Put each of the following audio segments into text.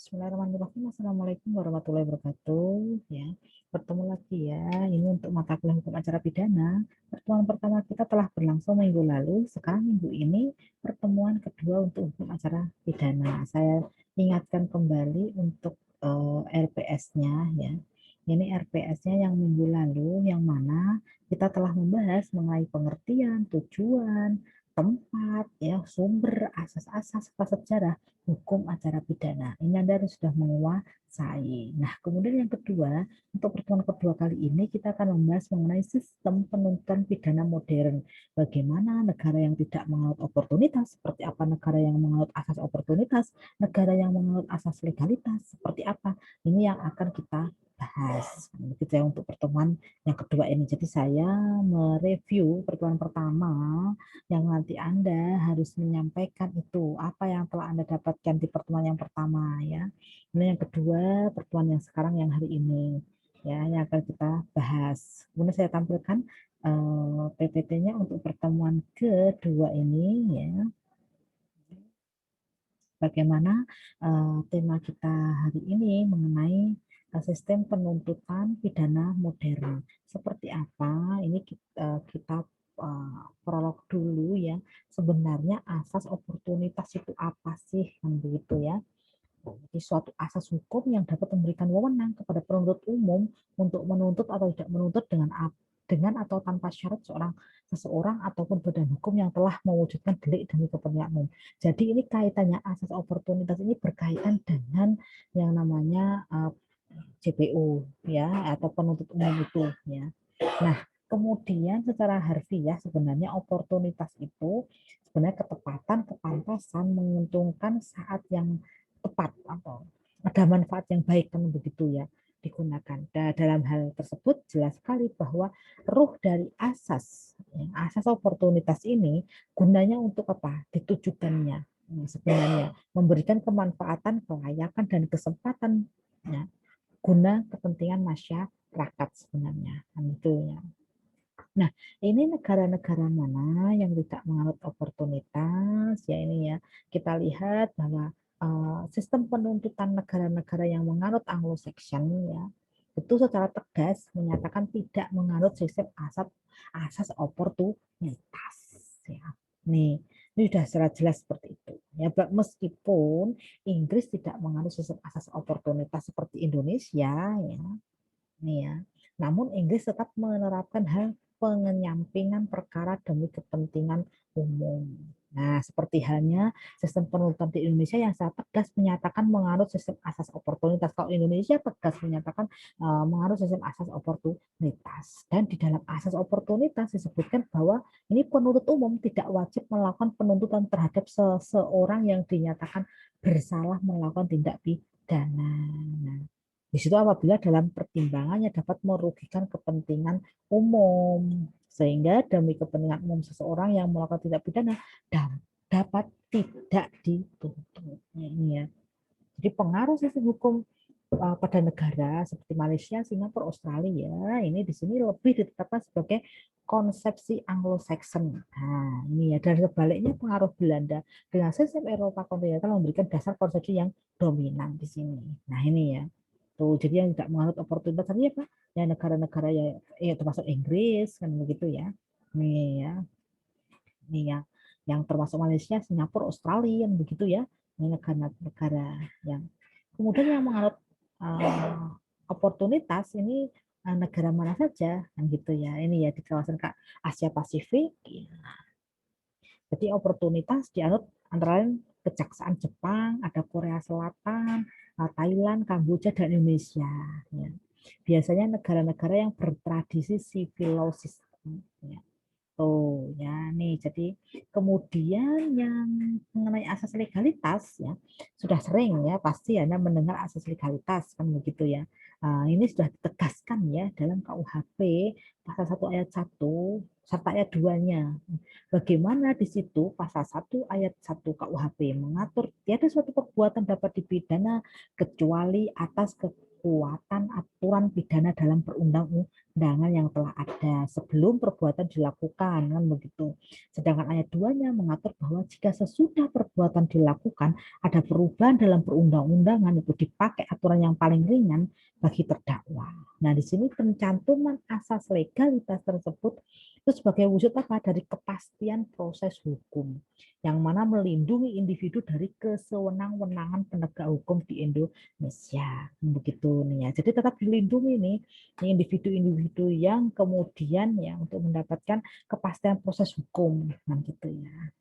Bismillahirrahmanirrahim. Assalamualaikum warahmatullahi wabarakatuh. Ya, bertemu lagi ya. Ini untuk mata kuliah hukum acara pidana. Pertemuan pertama kita telah berlangsung minggu lalu. Sekarang minggu ini pertemuan kedua untuk hukum acara pidana. Saya ingatkan kembali untuk RPS-nya ya. Ini RPS-nya yang minggu lalu, yang mana kita telah membahas mengenai pengertian, tujuan, tempat, ya, sumber, asas-asas, sejarah hukum acara pidana. Ini Anda harus sudah menguasai. Nah, kemudian yang kedua, untuk pertemuan kedua kali ini kita akan membahas mengenai sistem penuntutan pidana modern. Bagaimana negara yang tidak menganut oportunitas, seperti apa negara yang menganut asas oportunitas, negara yang menganut asas legalitas, seperti apa. Ini yang akan kita bahas. Begitu ya untuk pertemuan yang kedua ini. Jadi saya mereview pertemuan pertama yang nanti Anda harus menyampaikan itu apa yang telah Anda dapatkan di pertemuan yang pertama ya. Ini yang kedua, pertemuan yang sekarang yang hari ini ya yang akan kita bahas. Kemudian saya tampilkan PPT-nya untuk pertemuan kedua ini ya. Bagaimana tema kita hari ini mengenai sistem penuntutan pidana modern. Seperti apa? Ini kita prolog dulu ya. Sebenarnya asas oportunitas itu apa sih? Kan begitu ya. Jadi suatu asas hukum yang dapat memberikan wewenang kepada penuntut umum untuk menuntut atau tidak menuntut dengan atau tanpa syarat seseorang ataupun badan hukum yang telah mewujudkan delik demi kepentingan umum. Jadi ini kaitannya asas oportunitas ini berkaitan dengan yang namanya JPU ya atau penuntut umum itu ya. Nah, kemudian secara harfiah sebenarnya oportunitas itu sebenarnya ketepatan, kepantasan, menguntungkan saat yang tepat atau ada manfaat yang baik kan begitu ya digunakan. Dan dalam hal tersebut jelas sekali bahwa ruh dari asas ya, asas oportunitas ini gunanya untuk apa? Ditujukannya sebenarnya memberikan kemanfaatan, kelayakan dan kesempatan ya, guna kepentingan masyarakat sebenarnya kan itu ya. Nah, ini negara-negara mana yang tidak menganut oportunitas ya ini ya. Kita lihat bahwa sistem penuntutan negara-negara yang menganut Anglo-Saxon ya itu secara tegas menyatakan tidak menganut sistem asas oportunitas ya. Nih, ini sudah secara jelas seperti itu. Ya, meskipun Inggris tidak menganut sistem asas oportunitas seperti Indonesia ya. Nih ya. Namun Inggris tetap menerapkan hal pengenyampingan perkara demi kepentingan umum. Nah, seperti halnya sistem penuntutan di Indonesia yang sangat tegas menyatakan menganut sistem asas oportunitas. Kalau Indonesia tegas menyatakan menganut sistem asas oportunitas. Dan di dalam asas oportunitas disebutkan bahwa ini penuntut umum tidak wajib melakukan penuntutan terhadap seseorang yang dinyatakan bersalah melakukan tindak pidana. Nah, di situ apabila dalam pertimbangannya dapat merugikan kepentingan umum, sehingga demi kepentingan umum seseorang yang melakukan tindak pidana dapat tidak dituntut. Ini ya. Jadi pengaruh sistem hukum pada negara seperti Malaysia, Singapura, Australia, ini di sini lebih ditetapkan sebagai konsepsi Anglo-Saxon. Nah, ini ya. Dan sebaliknya pengaruh Belanda dengan sistem Eropa kontinental memberikan dasar konsepsi yang dominan di sini. Nah, ini ya. Tuh, jadi yang tidak menganut oportunitas tadi apa? Ya negara-negara ya termasuk Inggris kan begitu ya. Nih ya. Nih ya. Yang termasuk Malaysia, Singapura, Australia kan begitu ya. Ini negara-negara yang kemudian yang menganut oportunitas ini negara mana saja kan gitu ya. Ini ya di kawasan Asia Pasifik. Ya. Jadi oportunitas dianut antara lain Kejaksaan Jepang, ada Korea Selatan, Thailand, Kamboja, dan Indonesia. Ya. Biasanya negara-negara yang bertradisi civil law system. Ya. Tuh, ya nih. Jadi kemudian yang mengenai asas legalitas ya sudah sering ya pasti Anda mendengar asas legalitas kan begitu ya. Ini sudah ditegaskan ya dalam KUHP pasal 1 ayat 1 serta ayat 2-nya. Bagaimana di situ pasal 1 ayat 1 KUHP mengatur tiada suatu perbuatan dapat dipidana kecuali atas kekuatan aturan pidana dalam perundang-undangan perundangan yang telah ada sebelum perbuatan dilakukan, kan begitu. Sedangkan ayat 2-nya mengatur bahwa jika sesudah perbuatan dilakukan ada perubahan dalam perundang-undangan, itu dipakai aturan yang paling ringan bagi terdakwa. Nah, di sini pencantuman asas legalitas tersebut itu sebagai wujud apa? Dari kepastian proses hukum yang mana melindungi individu dari kesewenang-wenangan penegak hukum di Indonesia. Begitu nih ya. Jadi tetap dilindungi nih individu-individu yang kemudian ya untuk mendapatkan kepastian proses hukum, nah gitu ya.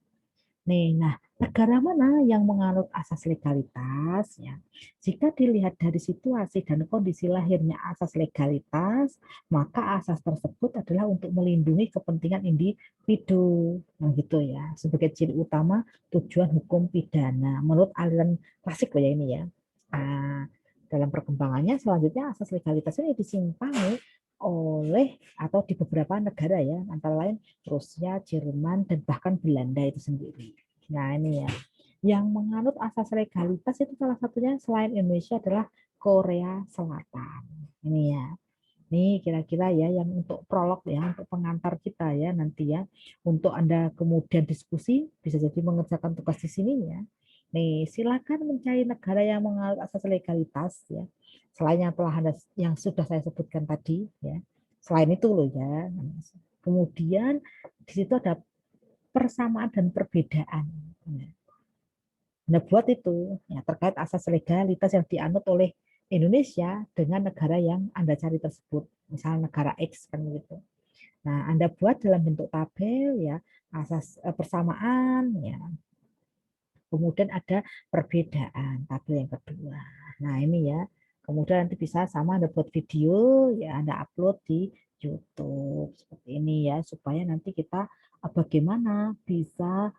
Nih, nah, negara mana yang menganut asas legalitas? Ya, jika dilihat dari situasi dan kondisi lahirnya asas legalitas, maka asas tersebut adalah untuk melindungi kepentingan individu, nah gitu ya. Sebagai ciri utama tujuan hukum pidana, menurut aliran klasik ya ini ya. Nah, dalam perkembangannya selanjutnya asas legalitas ini disimpangi oleh atau di beberapa negara ya, antara lain Rusia, Jerman, dan bahkan Belanda itu sendiri. Nah ini ya, yang menganut asas legalitas itu salah satunya selain Indonesia adalah Korea Selatan. Ini ya, ini kira-kira ya yang untuk prolog ya, untuk pengantar kita ya nanti ya. Untuk Anda kemudian diskusi, bisa jadi mengerjakan tugas di sini ya. Nih, silakan mencari negara yang menganut asas legalitas ya. Selain yang telah Anda, yang sudah saya sebutkan tadi ya. Selain itu loh ya. Kemudian di situ ada persamaan dan perbedaan. Nah, buat itu ya, terkait asas legalitas yang dianut oleh Indonesia dengan negara yang Anda cari tersebut, misalnya negara X kan gitu. Nah, Anda buat dalam bentuk tabel ya, asas persamaan ya. Kemudian ada perbedaan, tabel yang kedua. Nah, ini ya. Kemudian nanti bisa sama Anda buat video ya, Anda upload di YouTube seperti ini ya, supaya nanti kita bagaimana bisa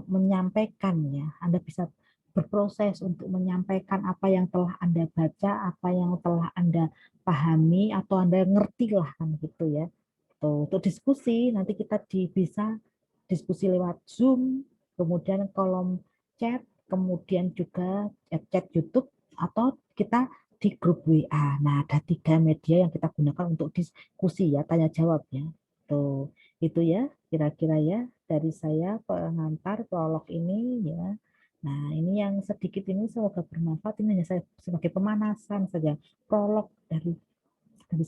menyampaikan ya. Anda bisa berproses untuk menyampaikan apa yang telah Anda baca, apa yang telah Anda pahami atau Anda ngerti lah kan gitu ya. Tuh, untuk diskusi nanti kita bisa diskusi lewat Zoom, kemudian kolom chat, kemudian juga chat YouTube, atau kita di grup WA. Nah, ada 3 media yang kita gunakan untuk diskusi ya, tanya jawab ya. Tuh, itu ya kira-kira ya dari saya pengantar prolog ini ya. Nah, ini yang sedikit ini semoga bermanfaat. Ini hanya saya sebagai pemanasan saja, prolog dari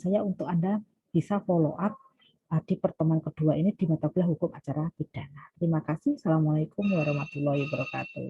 saya untuk Anda bisa follow up di pertemuan kedua ini di mata kuliah hukum acara pidana. Terima kasih. Assalamualaikum warahmatullahi wabarakatuh.